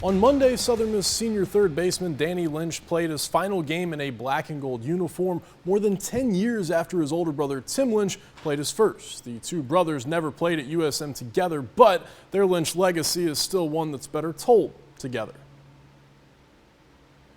On Monday, Southern Miss senior third baseman Danny Lynch played his final game in a black and gold uniform more than 10 years after his older brother Tim Lynch played his first. The two brothers never played at USM together, but their Lynch legacy is still one that's better told together.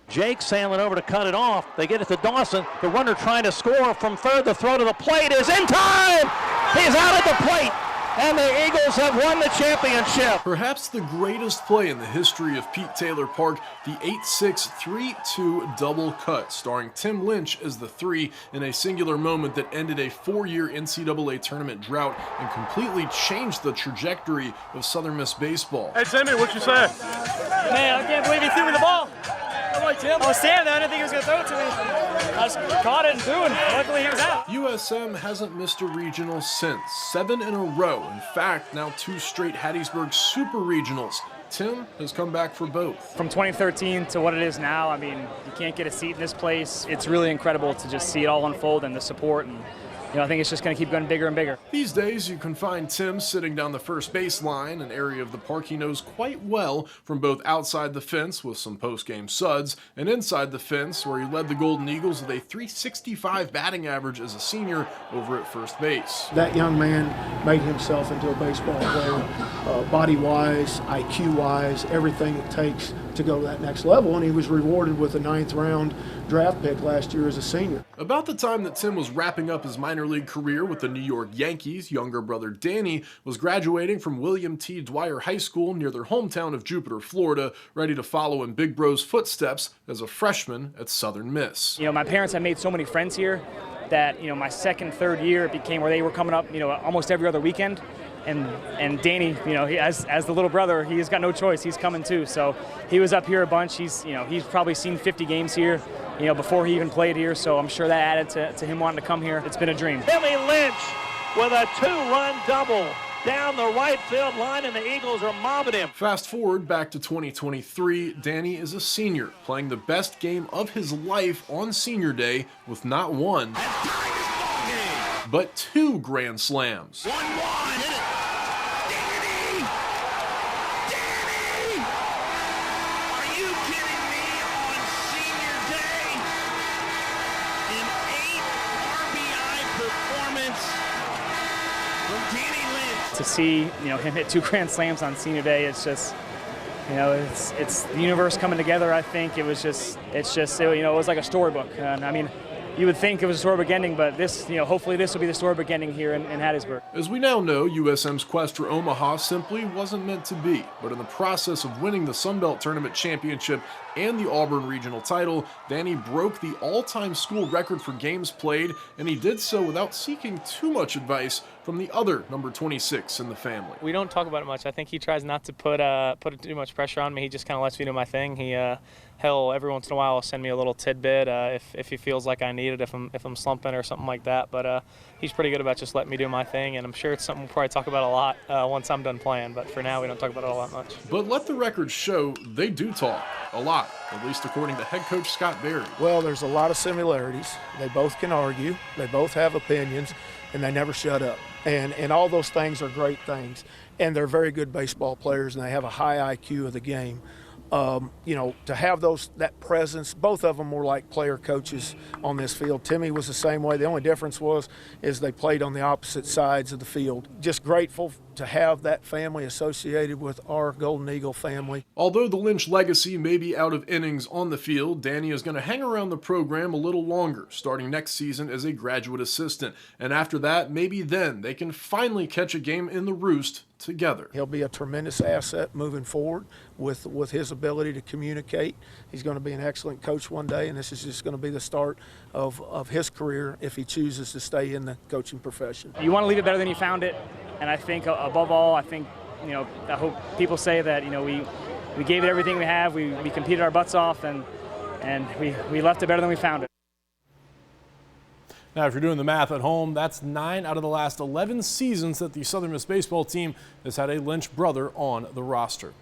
Jake sailing over to cut it off. They get it to Dawson. The runner trying to score from third. The throw to the plate is in time. He's out at the plate. And the Eagles have won the championship. Perhaps the greatest play in the history of Pete Taylor Park, the 8-6, 3-2 double cut, starring Tim Lynch as the 3 in a singular moment that ended a 4-year NCAA tournament drought and completely changed the trajectory of Southern Miss baseball. Hey, Timmy, what you say? Man, I can't believe he threw me the ball. I'm like, Tim, I was standing there, I didn't think he was going to throw it to me. I just caught it and threw it. Luckily, he was out. USM hasn't missed a regional since, 7 in a row. In fact, now 2 straight Hattiesburg Super Regionals. Tim has come back for both. From 2013 to what it is now, I mean, you can't get a seat in this place. It's really incredible to just see it all unfold and the support. And I think it's just going to keep going bigger and bigger. These days, you can find Tim sitting down the first base line, an area of the park he knows quite well from both outside the fence with some post-game suds and inside the fence where he led the Golden Eagles with a .365 batting average as a senior over at first base. That young man made himself into a baseball player, body-wise, IQ-wise, everything it takes to go to that next level, and he was rewarded with a 9th round draft pick last year as a senior. About the time that Tim was wrapping up his minor league career with the New York Yankees, younger brother Danny was graduating from William T. Dwyer High School near their hometown of Jupiter, Florida, ready to follow in Big Bro's footsteps as a freshman at Southern Miss. My parents have made so many friends here that, my second, third year it became where they were coming up, almost every other weekend. And Danny, he, as the little brother, he's got no choice. He's coming too. So he was up here a bunch. He's probably seen 50 games here, before he even played here. So I'm sure that added to him wanting to come here. It's been a dream. Danny Lynch with a 2-run double down the right field line, and the Eagles are mobbing him. Fast forward back to 2023, Danny is a senior, playing the best game of his life on senior day with not one, but 2 grand slams. 1-1, hit it. Danny! Danny! Are you kidding me? On senior day, an 8 RBI performance from Danny Lynch. To see, him hit 2 grand slams on senior day, it's just, it's the universe coming together. I think it was just, it was like a storybook. And I mean, you would think it was a storybook ending, but this, hopefully this will be the storybook ending here in Hattiesburg. As we now know, USM's quest for Omaha simply wasn't meant to be, but in the process of winning the Sun Belt Tournament Championship and the Auburn Regional title, Danny broke the all-time school record for games played, and he did so without seeking too much advice from the other number 26 in the family. We don't talk about it much. I think he tries not to put too much pressure on me. He just kind of lets me do my thing. He'll every once in a while send me a little tidbit if he feels like I need it, if I'm slumping or something like that. But he's pretty good about just letting me do my thing, and I'm sure it's something we'll probably talk about a lot once I'm done playing. But for now, we don't talk about it a lot much. But let the record show they do talk a lot, at least according to head coach Scott Berry. Well, there's a lot of similarities. They both can argue. They both have opinions, and they never shut up. And all those things are great things. And they're very good baseball players, and they have a high IQ of the game. To have that presence, both of them were like player coaches on this field. Timmy was the same way. The only difference is they played on the opposite sides of the field. Just grateful to have that family associated with our Golden Eagle family. Although the Lynch legacy may be out of innings on the field, Danny is going to hang around the program a little longer, starting next season as a graduate assistant. And after that, maybe then they can finally catch a game in the Roost together. He'll be a tremendous asset moving forward with his ability to communicate. He's going to be an excellent coach one day, and this is just going to be the start of his career if he chooses to stay in the coaching profession. You want to leave it better than you found it, and I think above all, I hope people say that we gave it everything we have. We competed our butts off, and we left it better than we found it. Now, if you're doing the math at home, that's 9 out of the last 11 seasons that the Southern Miss baseball team has had a Lynch brother on the roster.